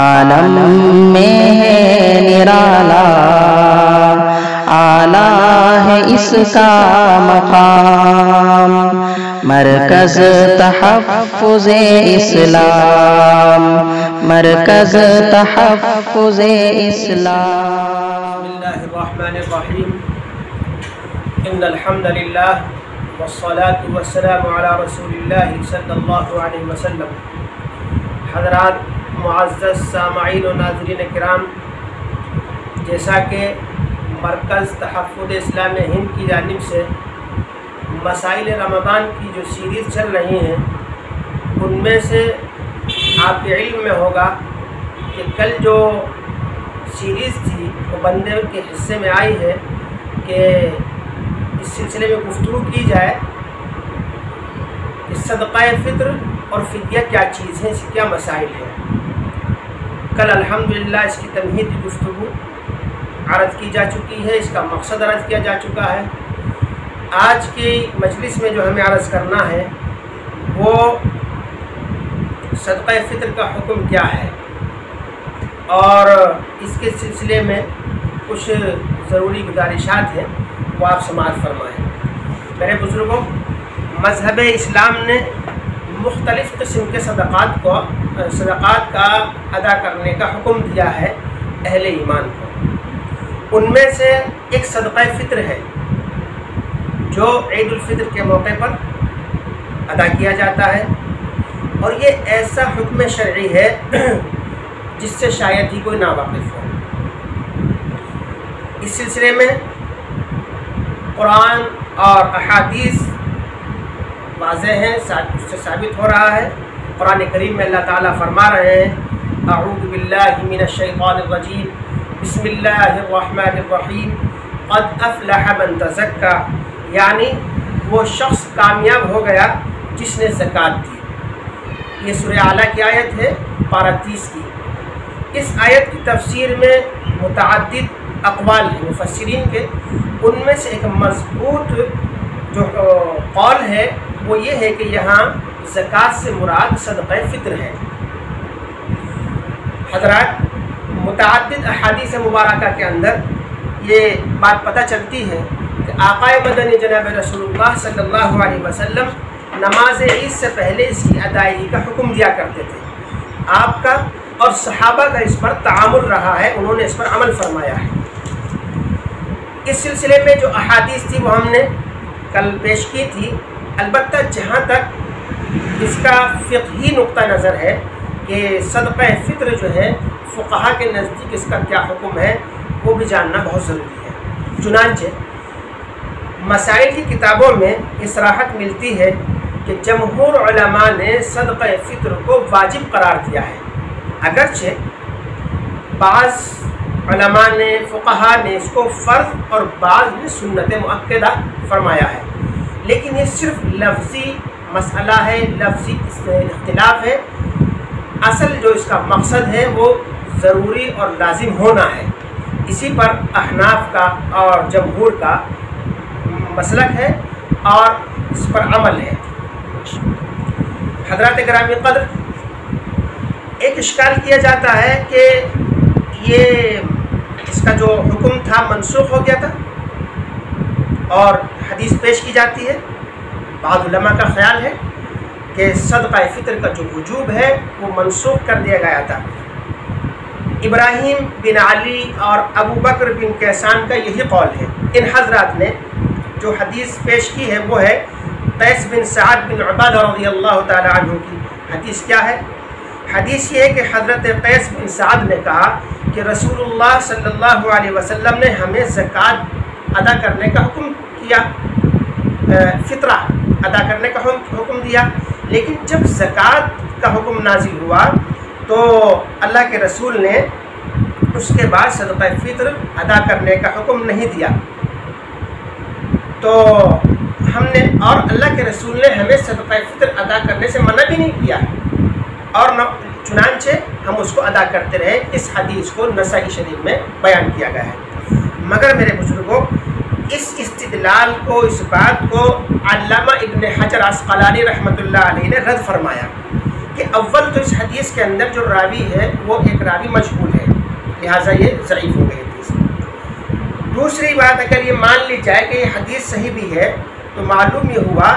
عالم میں ہے نرالا، اعلیٰ ہے اس کا مقام، مرکز تحفظ اسلام، مرکز تحفظ اسلام۔ بسم اللہ الرحمن الرحیم، ان الحمد للہ والصلاة والسلام علی رسول اللہ صلی اللہ علیہ وسلم۔ حضرات معزز سامعین و ناظرین کرام، جیسا کہ مرکز تحفظ اسلام ہند کی جانب سے مسائل رمضان کی جو سیریز چل رہی ہیں، ان میں سے آپ کے علم میں ہوگا کہ کل جو سیریز تھی وہ بندے کے حصے میں آئی ہے کہ اس سلسلے میں گفتگو کی جائے کہ صدقہ فطر اور فدیہ کیا چیز ہے، اس کے کیا مسائل ہیں۔ کل الحمدللہ اس کی تمہیدی گفتگو عرض کی جا چکی ہے، اس کا مقصد عرض کیا جا چکا ہے۔ آج کی مجلس میں جو ہمیں عرض کرنا ہے وہ صدقہ فطر کا حکم کیا ہے، اور اس کے سلسلے میں کچھ ضروری گزارشات ہیں، وہ آپ سماعت فرمائیں۔ میرے بزرگوں، مذہب اسلام نے مختلف قسم کے صدقات کا ادا کرنے کا حکم دیا ہے اہل ایمان کو۔ ان میں سے ایک صدقہ فطر ہے جو عید الفطر کے موقع پر ادا کیا جاتا ہے، اور یہ ایسا حکم شرعی ہے جس سے شاید ہی کوئی ناواقف ہو۔ اس سلسلے میں قرآن اور احادیث واضح ہیں، اس سے ثابت ہو رہا ہے۔ قرآن کریم میں اللہ تعالیٰ فرما رہے ہیں، اعوذ باللہ من الشیطان الرجیم، بسم اللہ الرحمن الرحیم، قد افلح من تزکا، یعنی وہ شخص کامیاب ہو گیا جس نے زکوٰۃ دی۔ یہ سورہ اعلیٰ کی آیت ہے، پارہ 30 کی۔ اس آیت کی تفسیر میں متعدد اقوال ہیں مفسرین کے، ان میں سے ایک مضبوط جو قول ہے وہ یہ ہے کہ یہاں زکوٰۃ سے مراد صدقہ فطر ہے۔ حضرات، متعدد احادیث مبارکہ کے اندر یہ بات پتہ چلتی ہے کہ آقا مدنی جناب رسول اللہ صلی اللہ علیہ وسلم نماز عید سے پہلے اس کی ادائیگی کا حکم دیا کرتے تھے۔ آپ کا اور صحابہ کا اس پر تعامل رہا ہے، انہوں نے اس پر عمل فرمایا ہے۔ اس سلسلے میں جو احادیث تھی وہ ہم نے کل پیش کی تھی، البتہ جہاں تک اس کا فقہی نقطہ نظر ہے کہ صدقہ فطر جو ہے فقہا کے نزدیک اس کا کیا حکم ہے، وہ بھی جاننا بہت ضروری ہے۔ چنانچہ مسائل کی کتابوں میں یہ صراحت ملتی ہے کہ جمہور علماء نے صدقہ فطر کو واجب قرار دیا ہے، اگرچہ بعض علماء نے فقہا نے اس کو فرض اور بعض نے سنت مؤکدہ فرمایا ہے، لیکن یہ صرف لفظی مسئلہ ہے، لفظی اختلاف ہے۔ اصل جو اس کا مقصد ہے وہ ضروری اور لازم ہونا ہے، اسی پر احناف کا اور جمہور کا مسلک ہے اور اس پر عمل ہے۔ حضرات گرامی قدر، ایک اشکال کیا جاتا ہے کہ یہ اس کا جو حکم تھا منسوخ ہو گیا تھا، اور حدیث پیش کی جاتی ہے۔ بعض علماء کا خیال ہے کہ صدقہ فطر کا جو وجوب ہے وہ منسوخ کر دیا گیا تھا۔ ابراہیم بن علی اور ابو بکر بن کیسان کا یہی قول ہے۔ ان حضرات نے جو حدیث پیش کی ہے وہ ہے قیس بن سعد بن عبادہ رضی اللہ تعالی عنہ کی۔ حدیث کیا ہے؟ حدیث یہ ہے کہ حضرت قیس بن سعد نے کہا کہ رسول اللہ صلی اللہ علیہ وسلم نے ہمیں زکوٰۃ ادا کرنے کا حکم کیا، فطرہ ادا کرنے کا حکم دیا، لیکن جب زکوٰۃ کا حکم نازل ہوا تو اللہ کے رسول نے اس کے بعد صدقہ فطر ادا کرنے کا حکم نہیں دیا، تو ہم نے اور اللہ کے رسول نے ہمیں صدقہ فطر ادا کرنے سے منع بھی نہیں کیا، اور چنانچہ ہم اس کو ادا کرتے رہے۔ اس حدیث کو نسائی شریف میں بیان کیا گیا ہے۔ مگر میرے بزرگوں، اس استدلال کو، اس بات کو علامہ ابن حجر عسقلانی رحمۃ اللہ علیہ نے رد فرمایا کہ کہ اول تو اس حدیث کے اندر جو راوی ہے وہ ایک راوی مجہول ہے، لہٰذا یہ ضعیف ہو گئی حدیث۔ دوسری بات، اگر یہ مان لی جائے کہ یہ حدیث صحیح بھی ہے تو معلوم یہ ہوا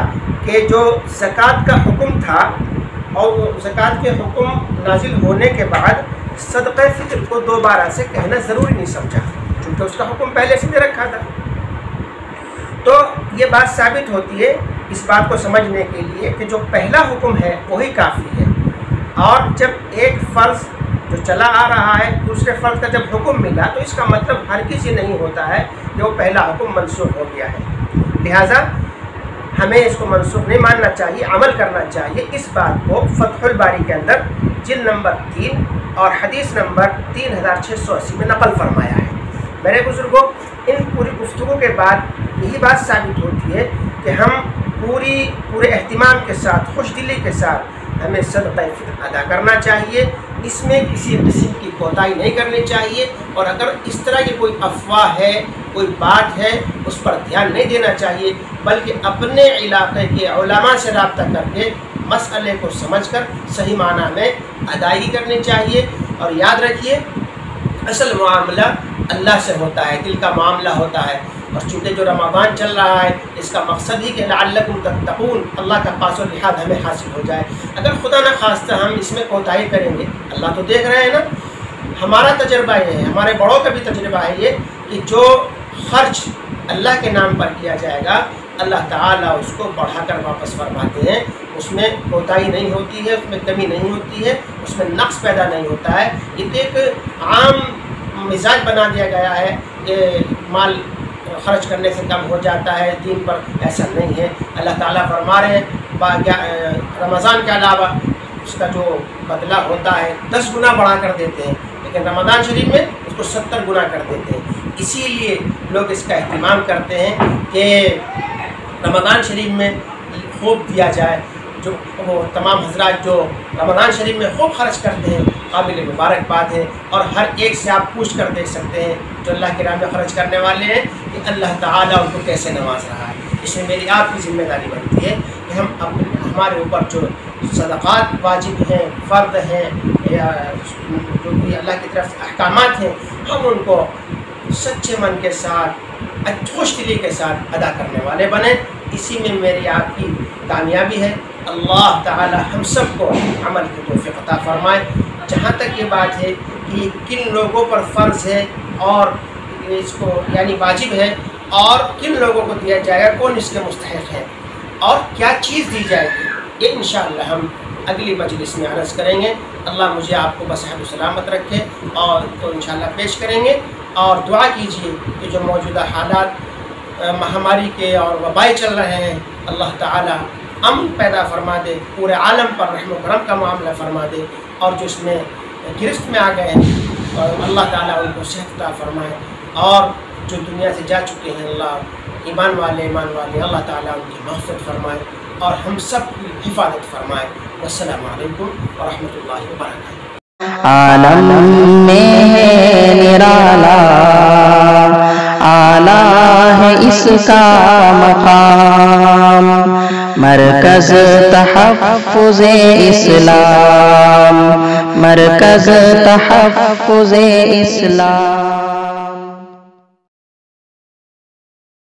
کہ جو زکوٰۃ کا حکم تھا اور زکوٰۃ کے حکم نازل ہونے کے بعد صدقہ فطر کو دوبارہ سے کہنا ضروری نہیں سمجھا، چونکہ اس کا حکم پہلے سے دے رکھا تھا۔ تو یہ بات ثابت ہوتی ہے اس بات کو سمجھنے کے لیے کہ جو پہلا حکم ہے وہی کافی ہے، اور جب ایک فرض جو چلا آ رہا ہے دوسرے فرض کا جب حکم ملا تو اس کا مطلب ہر کسی نہیں ہوتا ہے کہ وہ پہلا حکم منسوخ ہو گیا ہے، لہٰذا ہمیں اس کو منسوخ نہیں ماننا چاہیے، عمل کرنا چاہیے۔ اس بات کو فتح الباری کے اندر جلد نمبر 3 اور حدیث نمبر 3680 میں نقل فرمایا ہے۔ میرے بزرگوں، ان پوری گفتگو کے بعد یہی بات ثابت ہوتی ہے کہ ہم پورے اہتمام کے ساتھ، خوش دلی کے ساتھ ہمیں صدقہ فطر ادا کرنا چاہیے، اس میں کسی قسم کی کوتاہی نہیں کرنی چاہیے، اور اگر اس طرح کی کوئی افواہ ہے، کوئی بات ہے، اس پر دھیان نہیں دینا چاہیے، بلکہ اپنے علاقے کے علماء سے رابطہ کر کے مسئلے کو سمجھ کر صحیح معنی میں ادائیگی کرنی چاہیے۔ اور یاد رکھیے، اصل معاملہ اللہ سے ہوتا ہے، دل کا معاملہ ہوتا ہے، اور چونکہ جو رمضان چل رہا ہے اس کا مقصد ہی کہ لعلکم تتقون، اللہ کا پاس و لحاظ ہمیں حاصل ہو جائے۔ اگر خدا نہ خواستہ ہم اس میں کوتاہی کریں گے، اللہ تو دیکھ رہے ہیں نا، ہمارا تجربہ یہ ہے، ہمارے بڑوں کا بھی تجربہ ہے یہ کہ جو خرچ اللہ کے نام پر کیا جائے گا اللہ تعالیٰ اس کو بڑھا کر واپس فرماتے ہیں، اس میں کوتاہی نہیں ہوتی ہے، اس میں کمی نہیں ہوتی ہے، اس میں نقص پیدا نہیں ہوتا ہے۔ یہ ایک عام مزاج بنا دیا گیا ہے کہ مال خرچ کرنے سے کم ہو جاتا ہے، دین پر ایسا نہیں ہے۔ اللہ تعالیٰ فرما رہے ہیں رمضان کے علاوہ اس کا جو بدلہ ہوتا ہے 10 گنا بڑھا کر دیتے ہیں، لیکن رمضان شریف میں اس کو 70 گنا کر دیتے ہیں۔ اسی لیے لوگ اس کا اہتمام کرتے ہیں کہ رمضان شریف میں خوب دیا جائے۔ جو وہ تمام حضرات جو رمضان شریف میں خوب خرچ کرتے ہیں قابل مبارکباد ہے، اور ہر ایک سے آپ پوچھ کر دیکھ سکتے ہیں جو اللہ کے راہ میں خرچ کرنے والے ہیں کہ اللہ تعالیٰ ان کو کیسے نواز رہا ہے۔ اس میں میری آپ کی ذمہ داری بنتی ہے کہ ہم ہمارے اوپر جو صدقات واجب ہیں، فرض ہیں، یا جو بھی اللہ کی طرف سے احکامات ہیں، ہم ان کو سچے من کے ساتھ، خوش دلی کے ساتھ ادا کرنے والے بنیں۔ اسی میں میری آپ کی کامیابی ہے۔ اللہ تعالی ہم سب کو عمل کی توفیق عطا فرمائے۔ جہاں تک یہ بات ہے کہ کن لوگوں پر فرض ہے اور اس کو یعنی واجب ہے، اور کن لوگوں کو دیا جائے گا، کون اس کے مستحق ہے، اور کیا چیز دی جائے گی، یہ انشاءاللہ ہم اگلی مجلس میں عرض کریں گے۔ اللہ مجھے آپ کو بصحت و سلامت رکھے، اور تو انشاءاللہ پیش کریں گے۔ اور دعا کیجیے کہ جو موجودہ حالات مہاماری کے اور وبائی چل رہے ہیں، اللہ تعالی امن پیدا فرما دے، پورے عالم پر رحم و کرم کا معاملہ فرما دے، اور جو اس میں گرفت میں آ گئے ہیں اللہ تعالیٰ ان کو صحت عطا فرمائے، اور جو دنیا سے جا چکے ہیں اللہ ایمان والے اللہ تعالیٰ ان کی مغفرت فرمائے اور ہم سب کی حفاظت فرمائے۔ والسلام علیکم ورحمۃ اللہ وبرکاتہ۔ عالم میں ہے نرالا، اعلیٰ ہے اس کا مقام، مرکز تحفظ اسلام، مرکز تحفظ اسلام۔